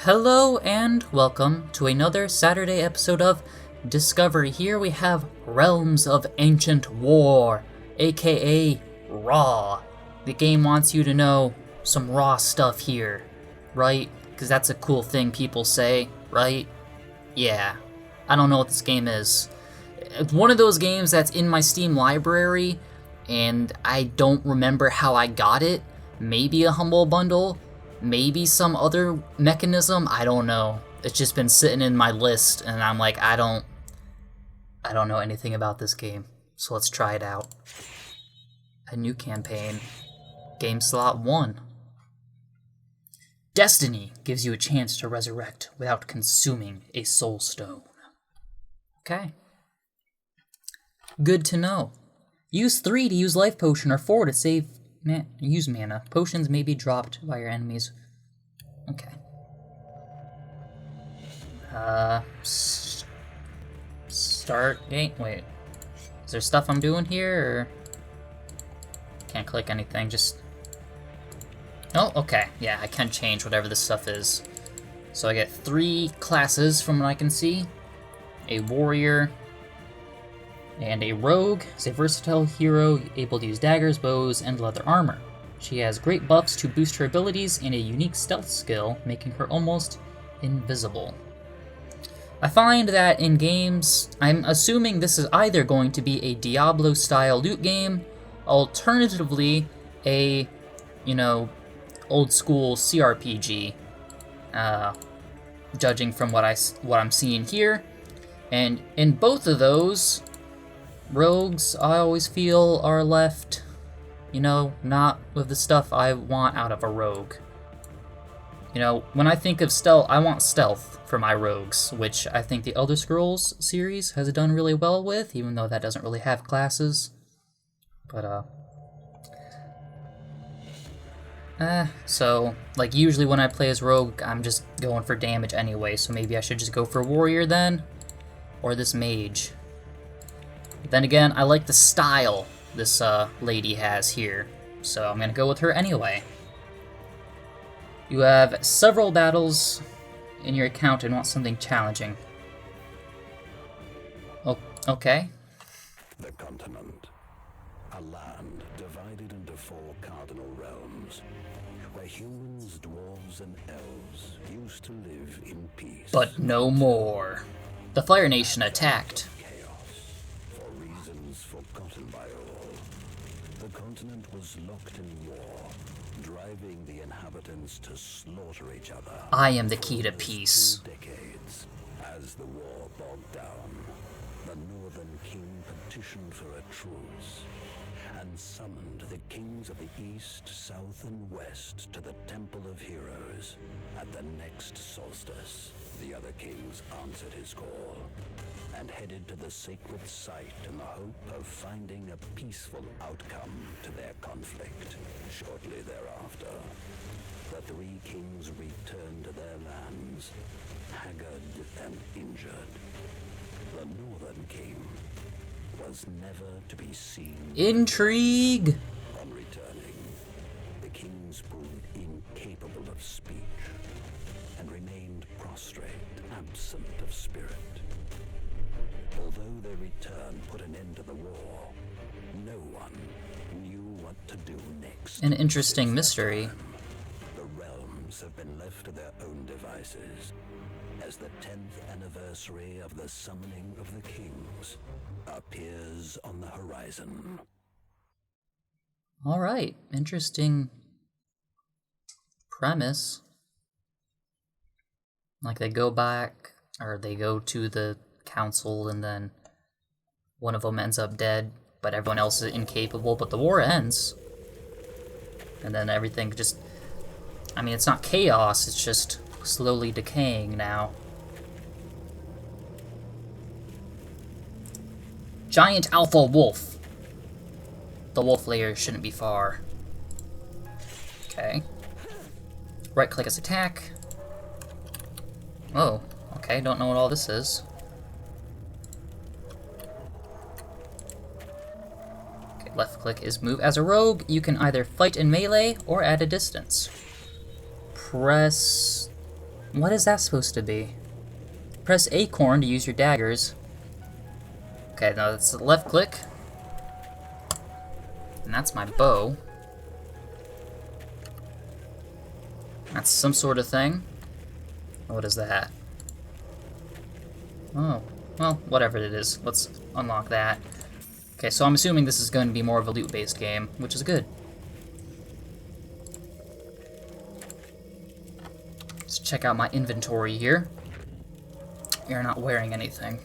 Hello and welcome to another Saturday episode of Discovery. Here we have Realms of Ancient War, aka Raw. The game wants you to know some raw stuff here, right? Because that's a cool thing people say, right? Yeah. I don't know what this game is. It's one of those games that's in my Steam library, and I don't remember how I got it. Maybe a Humble Bundle. Maybe some other mechanism, I don't know. It's just been sitting in my list, and I'm like, I don't know anything about this game. So let's try it out. A new campaign. Game slot 1. Destiny gives you a chance to resurrect without consuming a soul stone. Okay. Good to know. Use 3 to use life potion or 4 to save use mana. Potions may be dropped by your enemies. Okay. Start game. Wait. Is there stuff I'm doing here, or can't click anything? Just. Oh, okay. Yeah, I can change whatever this stuff is. So I get 3 classes from what I can see: a warrior and a rogue. Is a versatile hero able to use daggers, bows, and leather armor. She has great buffs to boost her abilities and a unique stealth skill, making her almost invisible. I find that in games, I'm assuming this is either going to be a Diablo-style loot game, alternatively a, old-school CRPG, judging from what I'm seeing here. And in both of those, rogues, I always feel, are left, not with the stuff I want out of a rogue. When I think of stealth, I want stealth for my rogues, which I think the Elder Scrolls series has done really well with, even though that doesn't really have classes. But, so, usually when I play as rogue, I'm just going for damage anyway, so maybe I should just go for warrior then, or this mage. Then again, I like the style this lady has here, so I'm gonna go with her anyway. You have several battles in your account and want something challenging. Oh, okay. The continent, a land divided into 4 cardinal realms, where humans, dwarves, and elves used to live in peace. But no more. The Fire Nation attacked. Forgotten by all. The continent was locked in war, driving the inhabitants to slaughter each other. I am the key to peace. For decades, as the war bogged down, the Northern King petitioned for a truce and summoned the kings of the East, South, and West to the Temple of Heroes at the next solstice. The other kings answered his call and headed to the sacred site in the hope of finding a peaceful outcome to their conflict. Shortly thereafter, the 3 kings returned to their lands, haggard and injured. The Northern King was never to be seen. Intrigue! On returning, the kings proved incapable of speech and remained prostrate, absent of spirit. Although their return put an end to the war, no one knew what to do next. An interesting mystery. The realms have been left to their own devices, as the 10th anniversary of the summoning of the kings appears on the horizon. Alright, interesting premise. They go back, or they go to the council, and then one of them ends up dead, but everyone else is incapable, but the war ends. And then everything just... it's not chaos, it's just slowly decaying now. Giant Alpha Wolf. The wolf layer shouldn't be far. Okay. Right-click as attack. Oh, okay, don't know what all this is. Okay, left-click is move. As a rogue, you can either fight in melee or at a distance. Press What is that supposed to be? Press acorn to use your daggers. Okay, now that's the left click. And that's my bow. That's some sort of thing. What is that? Oh, well, whatever it is. Let's unlock that. Okay, so I'm assuming this is going to be more of a loot-based game, which is good. Let's check out my inventory here. You're not wearing anything.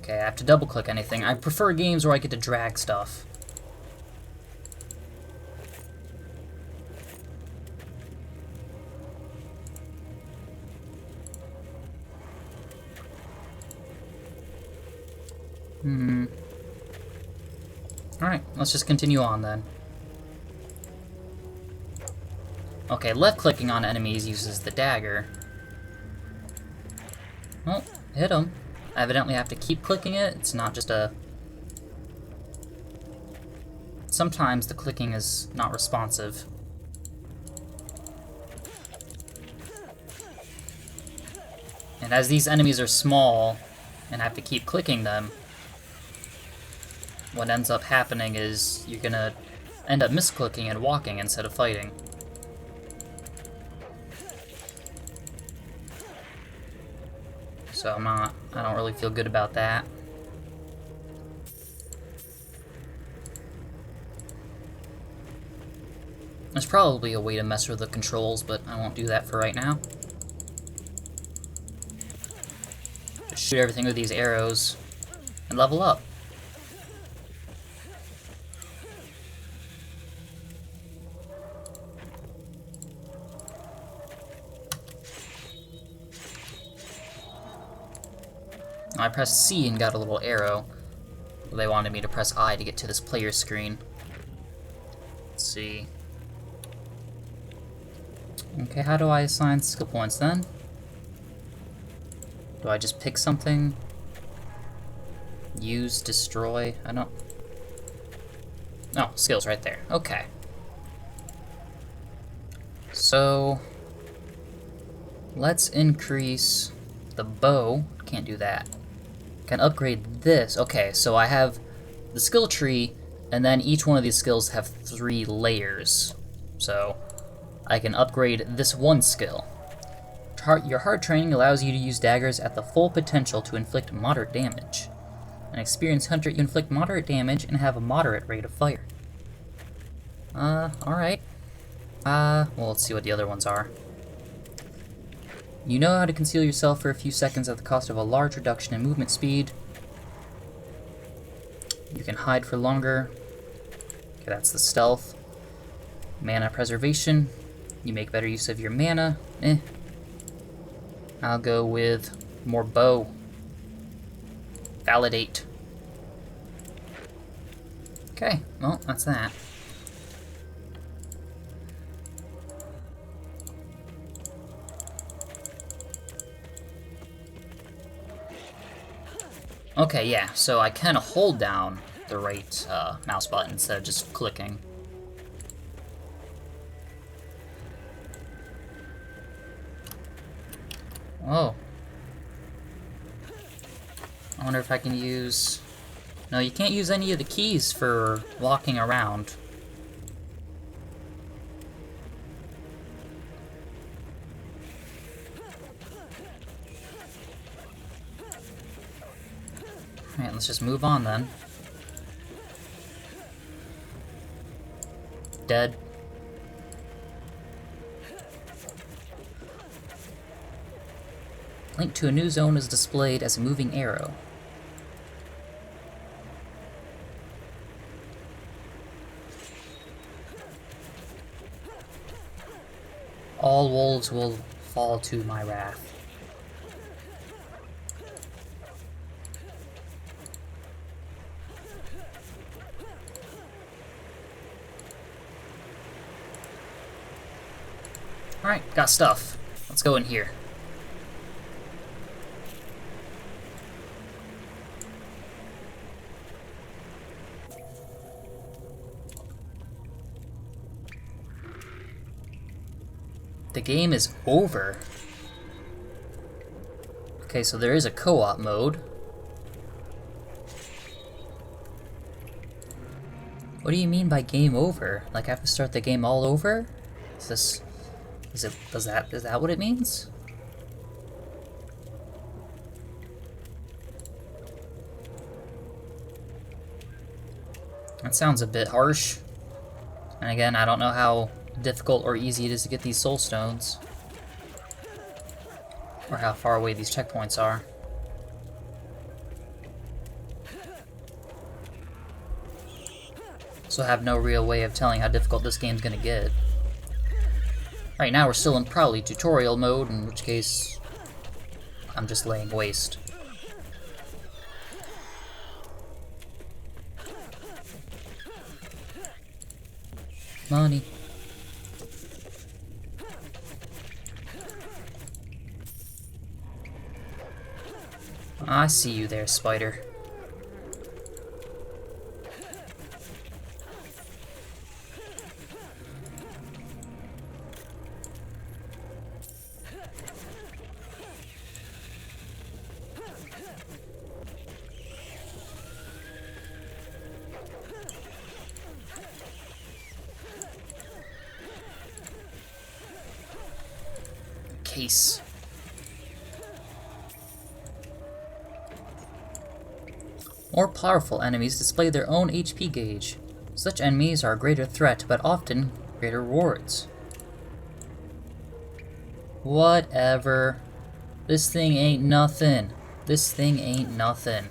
Okay, I have to double-click anything. I prefer games where I get to drag stuff. Alright, let's just continue on then. Okay, left-clicking on enemies uses the dagger. Oh, hit him. I evidently have to keep clicking it. It's not just a... Sometimes the clicking is not responsive. And as these enemies are small, and I have to keep clicking them, what ends up happening is you're gonna end up misclicking and walking instead of fighting. So I don't really feel good about that. There's probably a way to mess with the controls, but I won't do that for right now. Just shoot everything with these arrows and level up. I pressed C and got a little arrow. They wanted me to press I to get to this player screen. Let's see. Okay, how do I assign skill points then? Do I just pick something? Use, destroy? I don't... Oh, skills right there. Okay. So... let's increase the bow. Can't do that. Can upgrade this. Okay, so I have the skill tree, and then each one of these skills have 3 layers. So I can upgrade this one skill. Your hard training allows you to use daggers at the full potential to inflict moderate damage. An experienced hunter, you inflict moderate damage and have a moderate rate of fire. Alright. Well, let's see what the other ones are. You know how to conceal yourself for a few seconds at the cost of a large reduction in movement speed. You can hide for longer. Okay, that's the stealth. Mana preservation. You make better use of your mana. I'll go with more bow. Validate. Okay, well, that's that. Okay, yeah, so I kind of hold down the right mouse button instead of just clicking. Oh. I wonder if I can use... No, you can't use any of the keys for walking around. Alright, let's just move on then. Dead. Link to a new zone is displayed as a moving arrow. All wolves will fall to my wrath. Alright, got stuff. Let's go in here. The game is over. Okay, so there is a co-op mode. What do you mean by game over? Like I have to start the game all over? Is that what it means? That sounds a bit harsh. And again, I don't know how difficult or easy it is to get these soul stones. Or how far away these checkpoints are. So I have no real way of telling how difficult this game's gonna get. Right now we're still in probably tutorial mode, in which case I'm just laying waste. Money. I see you there, spider. Case. More powerful enemies display their own HP gauge. Such enemies are a greater threat, but often greater rewards. Whatever. This thing ain't nothing. This thing ain't nothing.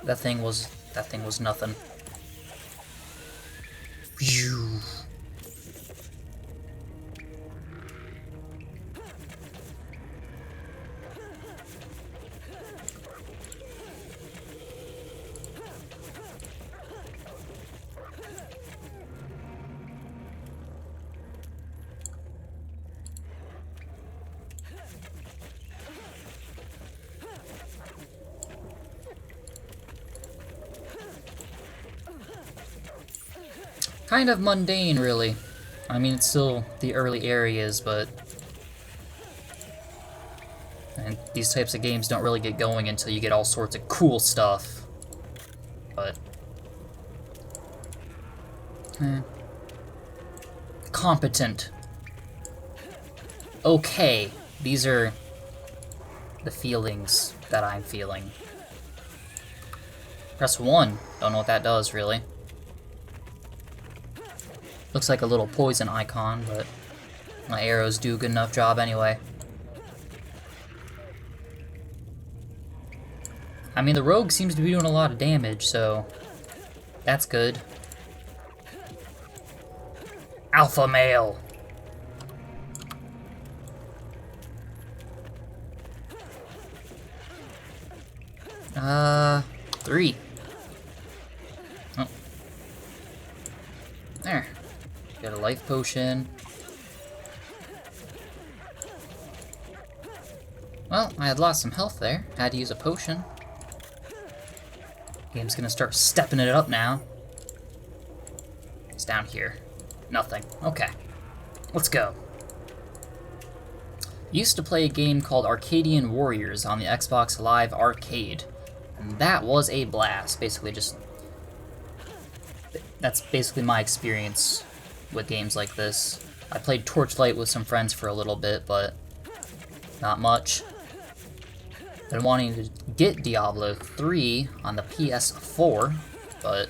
That thing was nothing. Phew. Kind of mundane, really. I mean, it's still the early areas, but... And these types of games don't really get going until you get all sorts of cool stuff. But... Competent. Okay. These are the feelings that I'm feeling. Press 1. Don't know what that does, really. Looks like a little poison icon, but my arrows do a good enough job anyway. I mean, the rogue seems to be doing a lot of damage, so that's good. Alpha male! 3. Oh. There. Got a life potion. Well, I had lost some health there. Had to use a potion. Game's gonna start stepping it up now. It's down here. Nothing. Okay. Let's go. Used to play a game called Arcadian Warriors on the Xbox Live Arcade. And that was a blast. Basically just... That's basically my experience with games like this. I played Torchlight with some friends for a little bit, but not much. Been wanting to get Diablo 3 on the PS4, but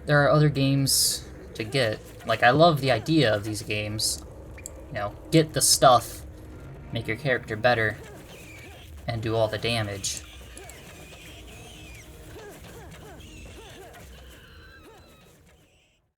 there are other games to get. Like, I love the idea of these games. You know, get the stuff, make your character better, and do all the damage.